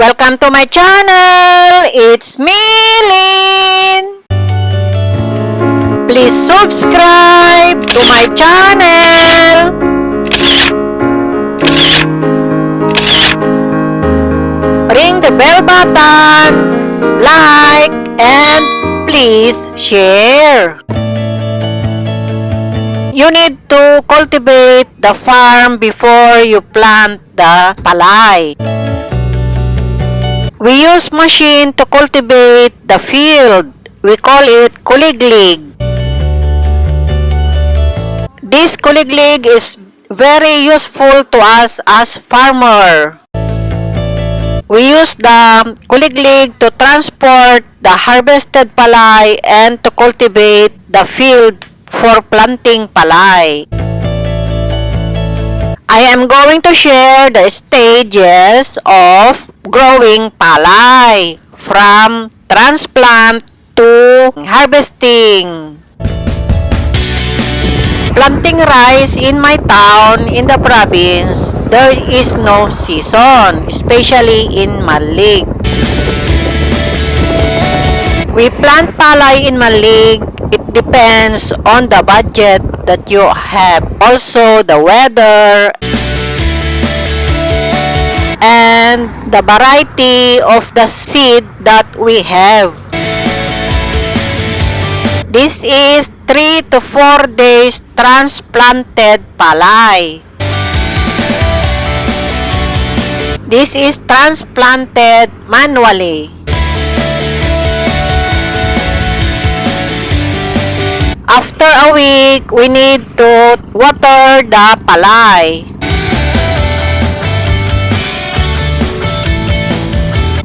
Welcome to my channel! It's me, Lynn! Please subscribe to my channel! Ring the bell button, like, and please share! You need to cultivate the farm before you plant the palay. We use machine to cultivate the field. We call it kuliglig. This kuliglig is very useful to us as farmer. We use the kuliglig to transport the harvested palay and to cultivate the field for planting palay. I am going to share the stages of growing palay from transplant to harvesting. Planting rice in my town in the province, there is no season, especially in Malig. We plant palay in Malig. It depends on the budget that you have. Also the weather and the variety of the seed that we have. This is 3 to 4 days transplanted palay. This is transplanted manually. After a week, we need to water the palay.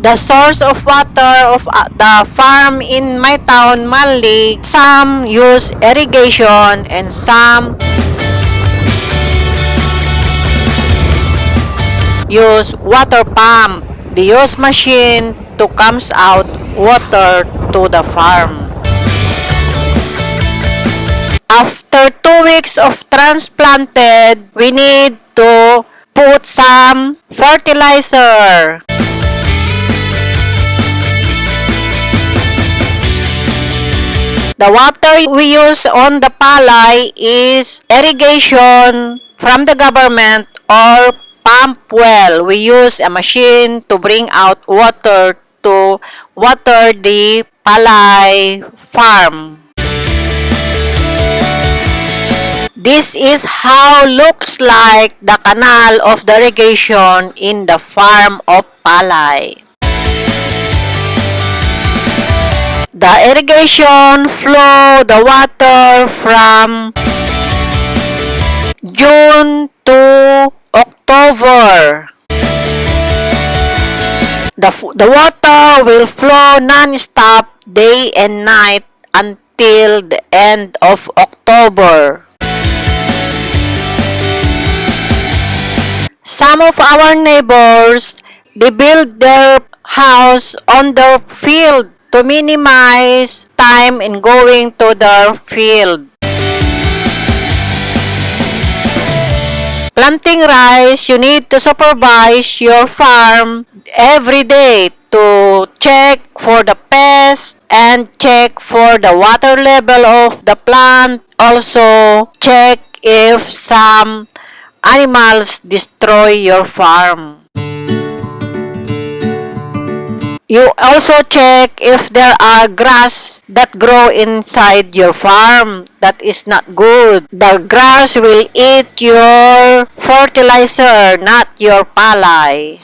The source of water of the farm in my town, Malig, some use irrigation and some use water pump. They use machine to comes out water to the farm. After 2 weeks of transplanted, we need to put some fertilizer. The water we use on the palay is irrigation from the government or pump well. We use a machine to bring out water to water the palay farm. This is how looks like the canal of the irrigation in the farm of palay. The irrigation flow the water from June to October. The water will flow non-stop day and night until the end of October. Some of our neighbors, they build their house on the field to minimize time in going to the field. Planting rice, you need to supervise your farm every day to check for the pests and check for the water level of the plant. Also, check if some animals destroy your farm. You also check if there are grass that grow inside your farm. That is not good. The grass will eat your fertilizer, not your palay.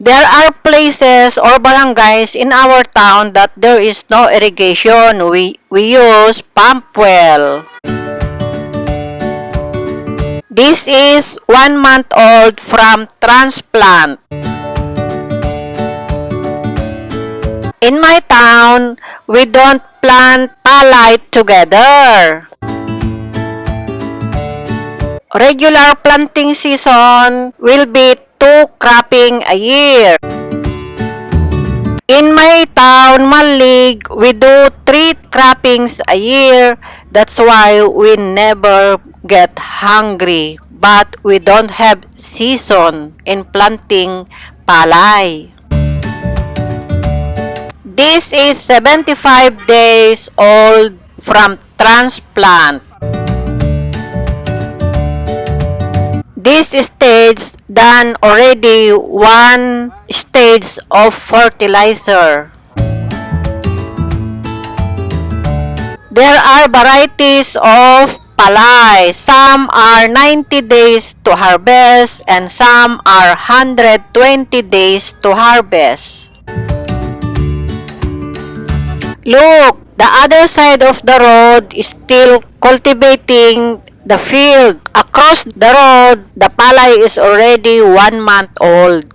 There are places or barangays in our town that there is no irrigation. We use pump well. This is 1 month old from transplant. In my town, we don't plant palay together. Regular planting season will be 2 cropping a year. In my town, Malig, we do 3 croppings a year. That's why we never get hungry. but we don't have season in planting palay. This is 75 days old from transplant. This stage done already one stage of fertilizer. There are varieties of palay. Some are 90 days to harvest and some are 120 days to harvest. Look, the other side of the road is still cultivating the field. Across the road, the palay is already 1 month old.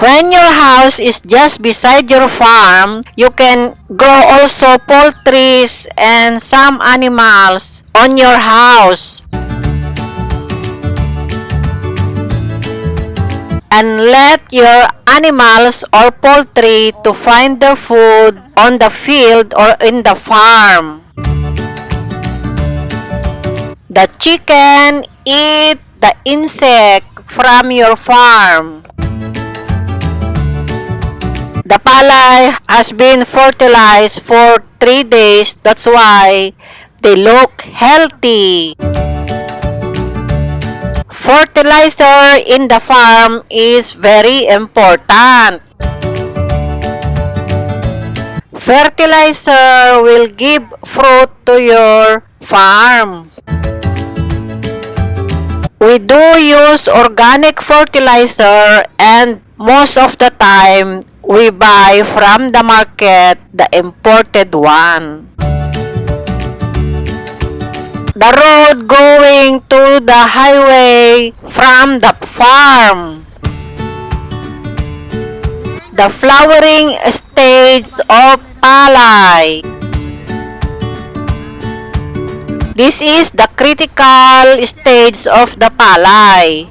When your house is just beside your farm, you can grow also poultries and some animals on your house. And let your animals or poultry to find their food on the field or in the farm. The chicken eat the insect from your farm. The palay has been fertilized for 3 days. That's why they look healthy. Fertilizer in the farm is very important. Fertilizer will give fruit to your farm. We do use organic fertilizer and most of the time we buy from the market the imported one. The road going to the highway from the farm. The flowering stage of palay. This is the critical stage of the palay.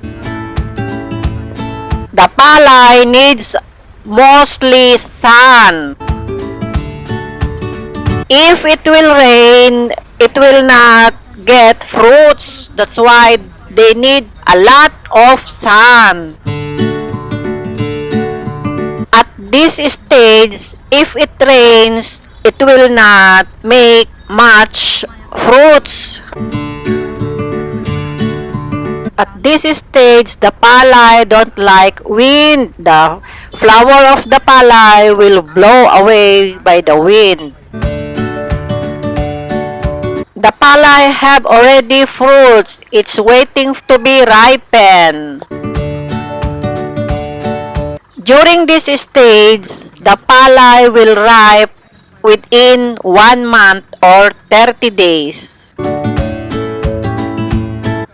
The palay needs mostly sun. If it will rain, it will not get fruits. That's why they need a lot of sun. At this stage, if it rains, it will not make much fruits. At this stage, the palay don't like wind. The flower of the palay will blow away by the wind. The palay have already fruits. It's waiting to be ripened. During this stage, the palay will ripe within 1 month or 30 days.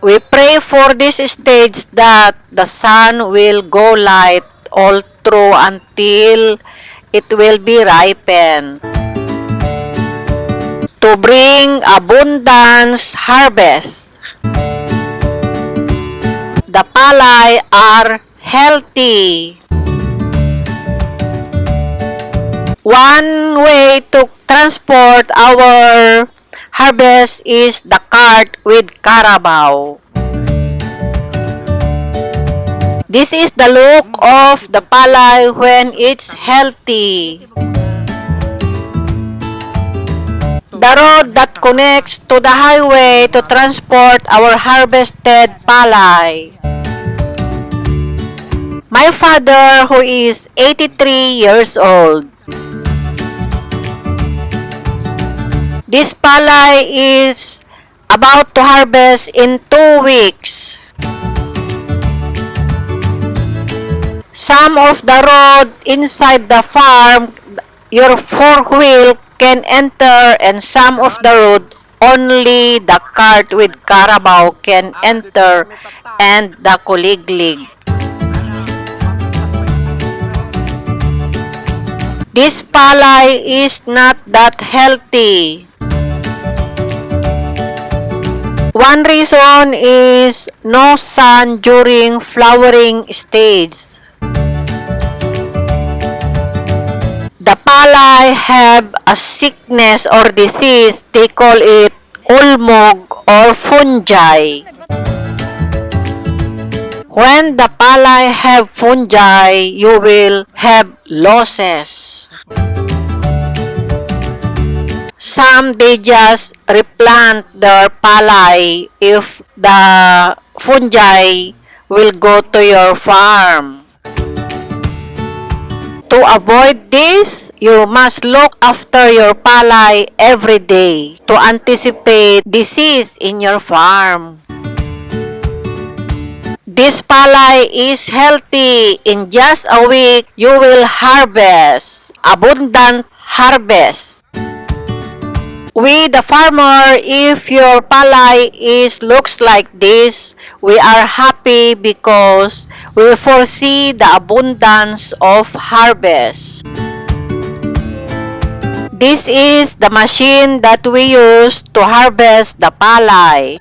We pray for this stage that the sun will go light all through until it will be ripened to bring abundance harvest. The palay are healthy. One way to transport our harvest is the cart with carabao. This is the look of the palay when it's healthy. The road that connects to the highway to transport our harvested palay. My father, who is 83 years old. This palay is about to harvest in 2 weeks. Some of the road inside the farm, your four-wheel can enter, and some of the road only the cart with carabao can enter and the kuliglig. This palay is not that healthy. One reason is no sun during flowering stage. The palay have a sickness or disease. They call it ulmog or fungi. When the palay have fungi, you will have losses. Some they just replant their palay if the fungi will go to your farm. To avoid this, you must look after your palay every day to anticipate disease in your farm. This palay is healthy. In just a week, you will harvest abundant harvest. We the farmer, if your palay looks like this, we are happy because we foresee the abundance of harvest. This is the machine that we use to harvest the palay.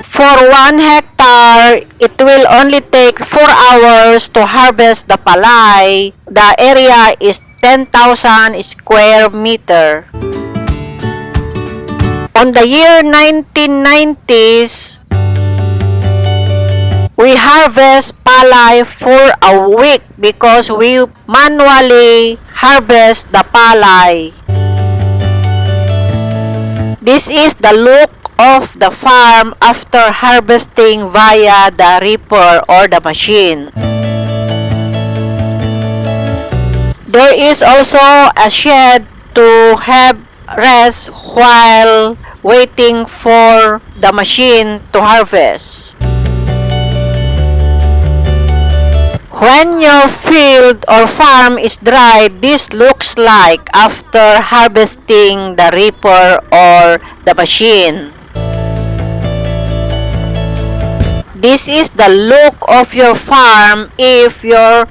For 1 hectare, it will only take 4 hours to harvest the palay. The area is 10,000 square meter. On the year 1990s, we harvest palay for a week because we manually harvest the palay. This is the look of the farm after harvesting via the reaper or the machine. There is also a shed to have rest while waiting for the machine to harvest. When your field or farm is dry, this looks like after harvesting the reaper or the machine. This is the look of your farm if your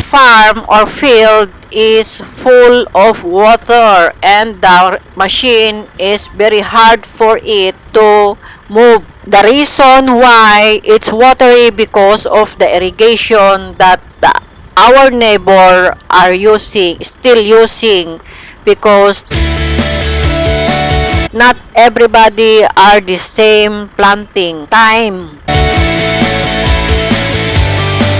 farm or field is full of water and the machine is very hard for it to move. The reason why it's watery because of the irrigation that our neighbor are still using, because not everybody are the same planting time.